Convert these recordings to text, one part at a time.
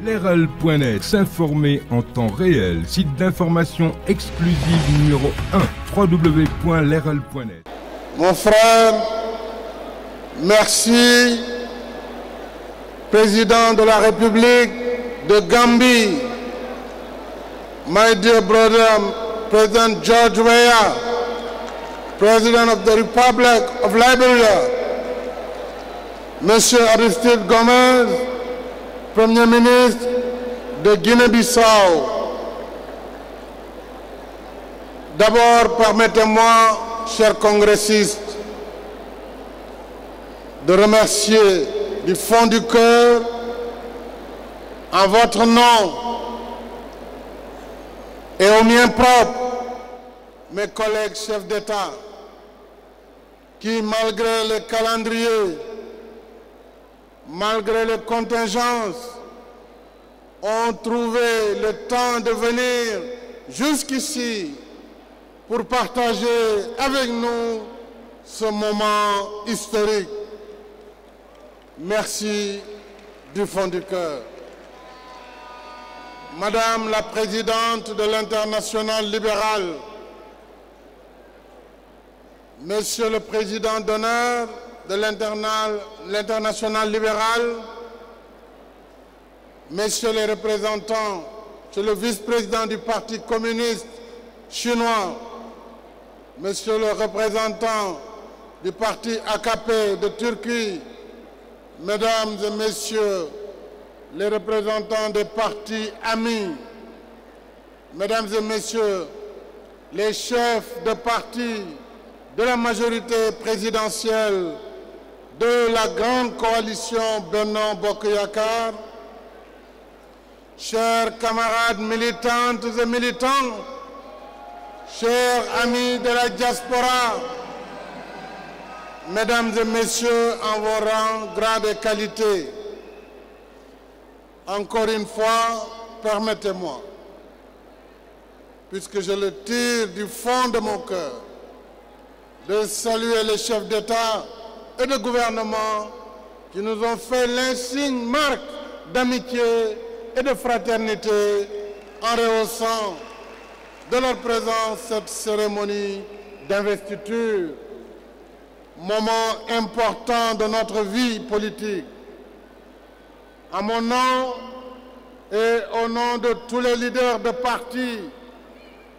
Leral.net, s'informer en temps réel. Site d'information exclusive numéro 1, www.leral.net. Mon frère, merci, président de la République de Gambie, my dear brother, President George Weah, President of the Republic of Liberia, Monsieur Aristide Gomes, Premier ministre de Guinée-Bissau. D'abord, permettez-moi, chers congressistes, de remercier du fond du cœur, en votre nom et au mien propre, mes collègues chefs d'État, qui, malgré les calendriers, malgré les contingences, ont trouvé le temps de venir jusqu'ici pour partager avec nous ce moment historique. Merci du fond du cœur. Madame la Présidente de l'Internationale libérale, Monsieur le Président d'honneur de l'Internationale libérale, Messieurs les représentants, Monsieur le vice-président du Parti communiste chinois, Monsieur le représentant du Parti AKP de Turquie, Mesdames et Messieurs les représentants des partis amis, Mesdames et Messieurs les chefs de parti de la majorité présidentielle de la grande coalition Benno Bokk Yakaar, chers camarades militantes et militants, chers amis de la diaspora, Mesdames et Messieurs en vos rangs, grades et qualités, encore une fois, permettez-moi, puisque je le tire du fond de mon cœur, de saluer les chefs d'État et de gouvernement qui nous ont fait l'insigne marque d'amitié et de fraternité en rehaussant de leur présence cette cérémonie d'investiture, moment important de notre vie politique. À mon nom et au nom de tous les leaders de partis,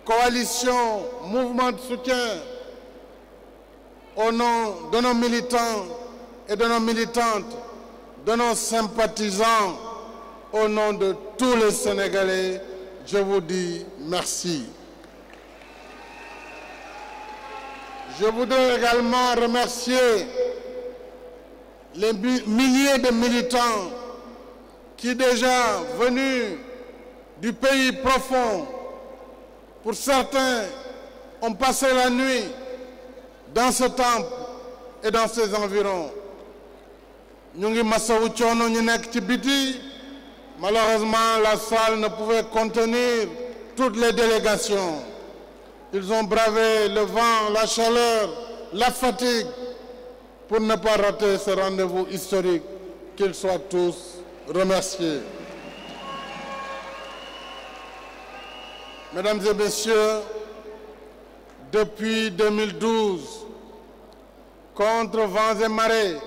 coalitions, mouvements de soutien, au nom de nos militants et de nos militantes, de nos sympathisants, au nom de tous les Sénégalais, je vous dis merci. Je voudrais également remercier les milliers de militants qui déjà venus du pays profond, pour certains, ont passé la nuit dans ce temple et dans ses environs. Ñu ngi masawu coono ñu nekk ci biti. Malheureusement, la salle ne pouvait contenir toutes les délégations. Ils ont bravé le vent, la chaleur, la fatigue pour ne pas rater ce rendez-vous historique. Qu'ils soient tous remerciés. Mesdames et messieurs, depuis 2012, contre vents et marées,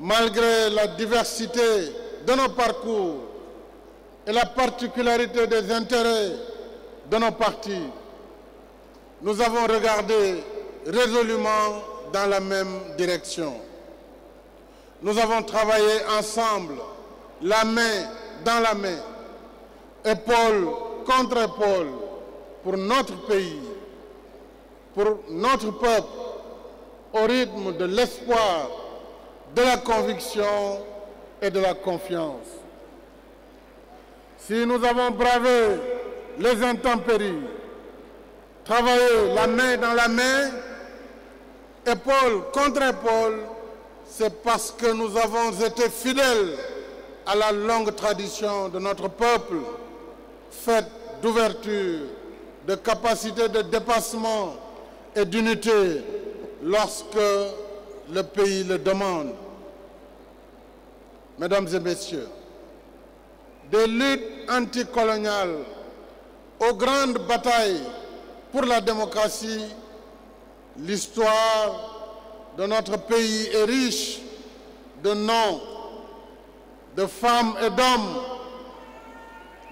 malgré la diversité de nos parcours et la particularité des intérêts de nos partis, nous avons regardé résolument dans la même direction. Nous avons travaillé ensemble, la main dans la main, épaule contre épaule, pour notre pays, pour notre peuple, au rythme de l'espoir, de la conviction et de la confiance. Si nous avons bravé les intempéries, travaillé la main dans la main, épaule contre épaule, c'est parce que nous avons été fidèles à la longue tradition de notre peuple, faite d'ouverture, de capacité de dépassement et d'unité lorsque le pays le demande. Mesdames et messieurs, des luttes anticoloniales aux grandes batailles pour la démocratie, l'histoire de notre pays est riche de noms, de femmes et d'hommes,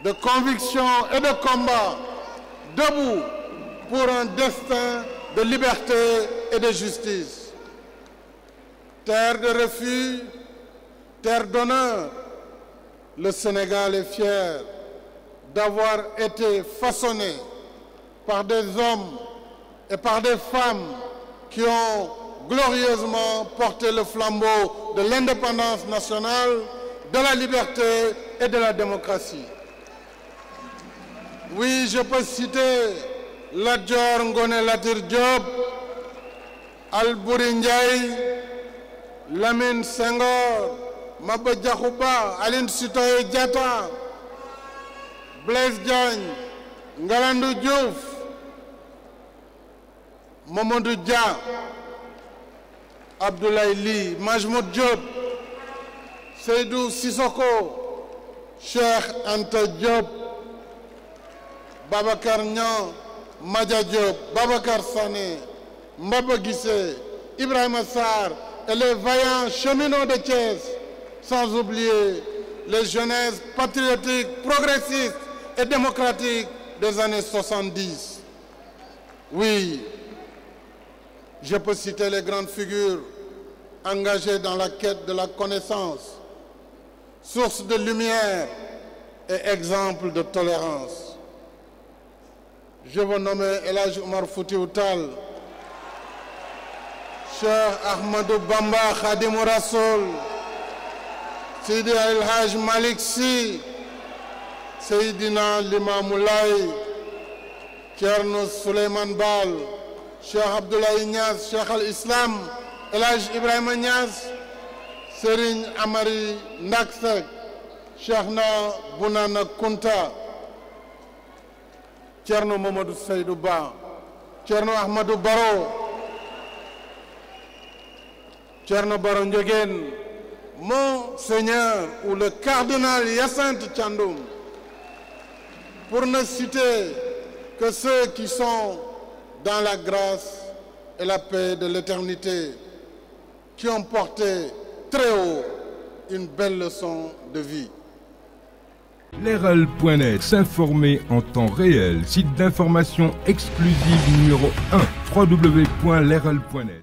de convictions et de combats, debout pour un destin de liberté et de justice. Terre de refuge, terre d'honneur, le Sénégal est fier d'avoir été façonné par des hommes et par des femmes qui ont glorieusement porté le flambeau de l'indépendance nationale, de la liberté et de la démocratie. Oui, je peux citer Lat Dior Ngoné Latyr Diop, Alboury Ndiaye, Lamine Senghor, Maba Diakhou Ba, Aline Sitoé Diatta, Blaise Diagne, Ngalandou Diouf, Mamadou Dia, Abdoulaye Ly, Majmoud Diop, Seydou Sissoko, Cheikh Anta Diop, Babacar Niang, Madia Diop, Babacar Sané, Mbaba Guissé, Ibrahima Sarr et les vaillants cheminots de Thiès, sans oublier les jeunesses patriotiques, progressistes et démocratiques des années 70. Oui, je peux citer les grandes figures engagées dans la quête de la connaissance, source de lumière et exemple de tolérance. Je veux nommer El Hadj Omar Foutiyou Tall, Cheikh Ahmadou Bamba Khadimou Rassoul, Seydi El Hadj Malick Sy, Seydina Limamou Laye, Thierno Souleymane Baal, Cheikh Abdoulaye Niass, Cheikh Al Islam, El Hadj Ibrahima Niass, Serigne Amary Ndak Seck, Cheikhna Bounana Kounta, Thierno Mamadou Seydou Ba, Thierno Ahmadou Baro, Thierno Baro Ndiogène, Monseigneur ou le cardinal Hyacinthe Thiandoum, pour ne citer que ceux qui sont dans la grâce et la paix de l'éternité, qui ont porté très haut une belle leçon de vie. Leral.net, s'informer en temps réel, site d'information exclusive numéro 1, www.leral.net.